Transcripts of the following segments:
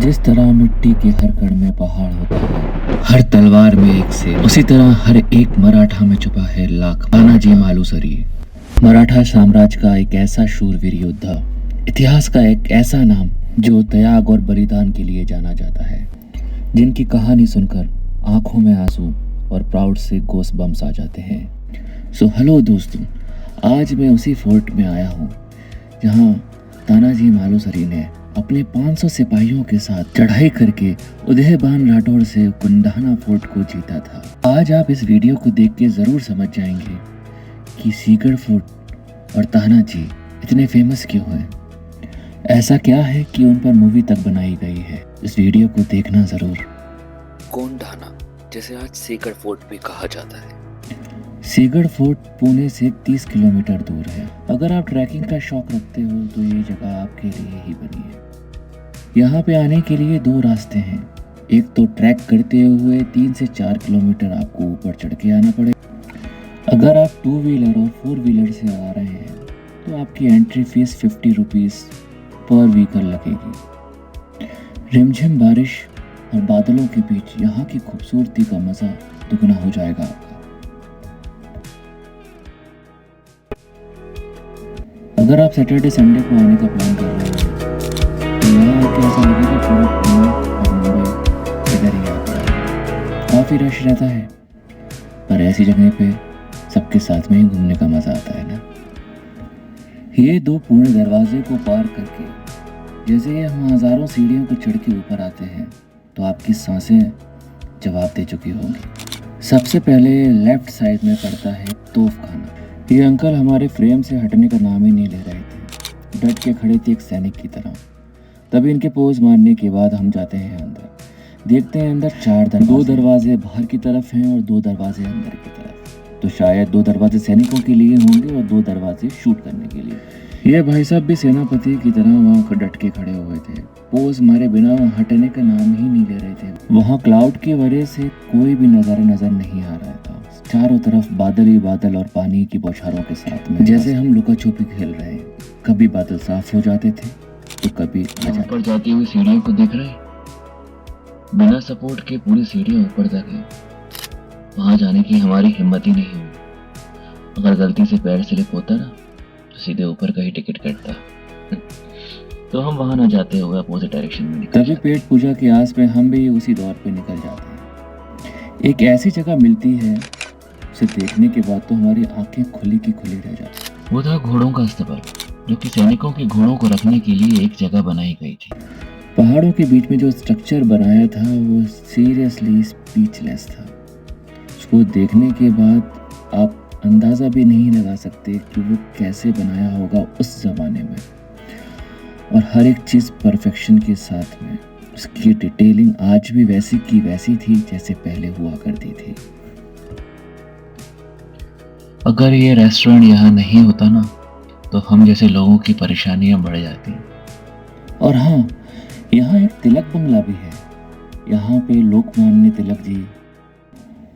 जिस तरह मिट्टी के हर कण में पहाड़ होता है, हर तलवार में एक से, उसी तरह हर एक मराठा में छुपा है लाख। तानाजी मालुसरे मराठा साम्राज्य का एक ऐसा शूरवीर योद्धा, इतिहास का एक ऐसा नाम जो त्याग और बलिदान के लिए जाना जाता है, जिनकी कहानी सुनकर आंखों में आंसू और प्राउड से गोस बम्स आ जाते हैं। सो हेलो दोस्तों, आज मैं उसी फोर्ट में आया हूँ जहाँ तानाजी मालुसरे ने अपने 500 सिपाहियों के साथ चढ़ाई करके उदयभान राठौर से कोंडाना फोर्ट को जीता था। आज आप इस वीडियो को देख के जरूर समझ जाएंगे कि सीकर फोर्ट और तानाजी इतने फेमस क्यों हैं। ऐसा क्या है कि उन पर मूवी तक बनाई गई है। इस वीडियो को देखना जरूर। कोंडाना, जिसे आज सीकर फोर्ट भी कहा जाता है। सीगढ़ फोर्ट पुणे से 30 किलोमीटर दूर है। अगर आप ट्रैकिंग का शौक रखते हो तो ये जगह आपके लिए ही बनी है। यहाँ पे आने के लिए 2 रास्ते हैं। एक तो ट्रैक करते हुए 3 से 4 किलोमीटर आपको ऊपर चढ़ के आना पड़ेगा। अगर आप 2 व्हीलर और 4 व्हीलर से आ रहे हैं तो आपकी एंट्री फीस 50 रुपीज़ पर व्हीकल लगेगी। रिमझिम बारिश और बादलों के बीच यहाँ की खूबसूरती का मज़ा दुगना हो जाएगा आपका। अगर आप सैटरडे संडे को आने का प्लान कर रहे हैं तो यहाँ आके ऐसा लगेगा पूरा पुणे और मुंबई इधर ही आता है। काफ़ी रश रहता है, पर ऐसी जगह पे सबके साथ में ही घूमने का मज़ा आता है ना। ये 2 पुणे दरवाजे को पार करके जैसे ही हम हज़ारों सीढ़ियों को चढ़ के ऊपर आते हैं तो आपकी सांसें जवाब दे चुकी होंगी। सबसे पहले लेफ्ट साइड में पड़ता है तोपखाना। ये अंकल हमारे फ्रेम से हटने का नाम ही नहीं ले रहे थे, डट के खड़े थे एक सैनिक की तरह। तभी इनके पोज मारने के बाद हम जाते हैं अंदर। देखते हैं अंदर 4 दरवाजे, 2 दरवाजे बाहर की तरफ हैं और 2 दरवाजे अंदर की तरफ। तो शायद 2 दरवाजे सैनिकों के लिए होंगे और 2 दरवाजे शूट करने के लिए। ये भाई साहब भी सेनापति की तरह वहाँ डट के खड़े हुए थे, पोज मारे बिना हटने का नाम ही नहीं ले रहे थे। वहाँ क्लाउड की वजह से कोई भी नज़ारा नजर नहीं आ रहा था। चारों तरफ बादल ही बादल और पानी की बौछारों के साथ में जैसे हम लुका छुपी खेल रहे हैं। कभी बादल साफ हो जाते थे तो कभी ऊपर जाती हुई सीढ़ियों को देख रहे, बिना सपोर्ट के पूरी सीढ़ियां ऊपर तक है। वहां जाने की हमारी हिम्मत ही नहीं हुई। अगर गलती से पैर स्लिप होता ना तो सीधे ऊपर का ही टिकट कटता। तो हम वहां न जाते हुए अपोजिट डायरेक्शन में निकल। तभी पेट पूजा के आस पे हम भी उसी दौर पे निकल जाते हैं। एक ऐसी जगह मिलती है उसे देखने के बाद तो हमारी आंखें खुली की खुली रह जाती। वो था घोड़ों का अस्तबल, जो कि सैनिकों के घोड़ों को रखने के लिए एक जगह बनाई गई थी। पहाड़ों के बीच में जो स्ट्रक्चर बनाया था वो सीरियसली स्पीचलेस था। उसको देखने के बाद आप अंदाज़ा भी नहीं लगा सकते कि वो कैसे बनाया होगा उस ज़माने में। और हर एक चीज़ परफेक्शन के साथ में। उसकी डिटेलिंग आज भी वैसी की वैसी थी जैसे पहले हुआ करती थी। अगर ये रेस्टोरेंट यहाँ नहीं होता ना तो हम जैसे लोगों की परेशानियाँ बढ़ जाती। और हाँ, यहाँ एक तिलक बंगला भी है। यहाँ पे लोकमान्य तिलक जी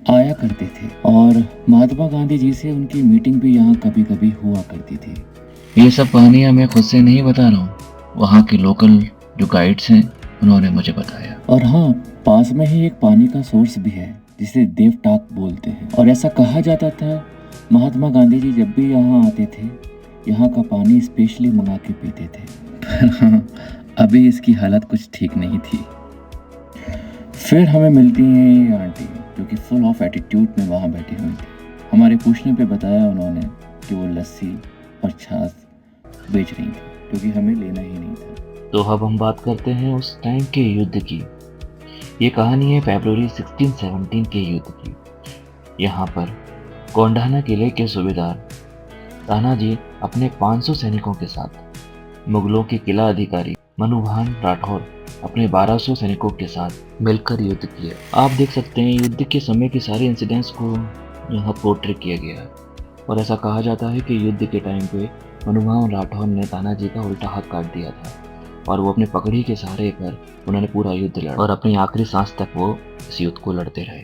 आया करते थे और महात्मा गांधी जी से उनकी मीटिंग भी यहाँ कभी कभी हुआ करती थी। ये सब कहानियाँ मैं खुद से नहीं बता रहा हूँ, वहाँ के लोकल जो गाइड्स हैं उन्होंने मुझे बताया। और हाँ, पास में ही एक पानी का सोर्स भी है जिसे देवटाक बोलते हैं। और ऐसा कहा जाता था महात्मा गांधी जी जब भी यहाँ आते थे यहाँ का पानी स्पेशली मंगा के पीते थे। पर हाँ, अभी इसकी हालत कुछ ठीक नहीं थी। फिर हमें मिलती हैं ये आंटी जो कि फुल ऑफ एटीट्यूड में वहाँ बैठी हुई थी। हमारे पूछने पे बताया उन्होंने कि वो लस्सी और छाछ बेच रही थी क्योंकि हमें लेना ही नहीं था। तो अब हम बात करते हैं उस टाइम के युद्ध की। ये कहानी है फरवरी 1617 के युद्ध की। यहाँ पर कोंडाना किले के सूबेदार तानाजी अपने 500 सैनिकों के साथ मुगलों के किला अधिकारी मनुभान राठौर अपने 1200 सैनिकों के साथ मिलकर युद्ध किया। आप देख सकते हैं युद्ध के समय के सारे इंसिडेंट्स को यहाँ पोर्ट्रे किया गया है। और ऐसा कहा जाता है कि युद्ध के टाइम पे मनुभान राठौर ने तानाजी का उल्टा हाथ काट दिया था और वो अपने पगड़ी के सहारे पर उन्होंने पूरा युद्ध लड़ा और अपनी आखिरी सांस तक वो इस युद्ध को लड़ते रहे।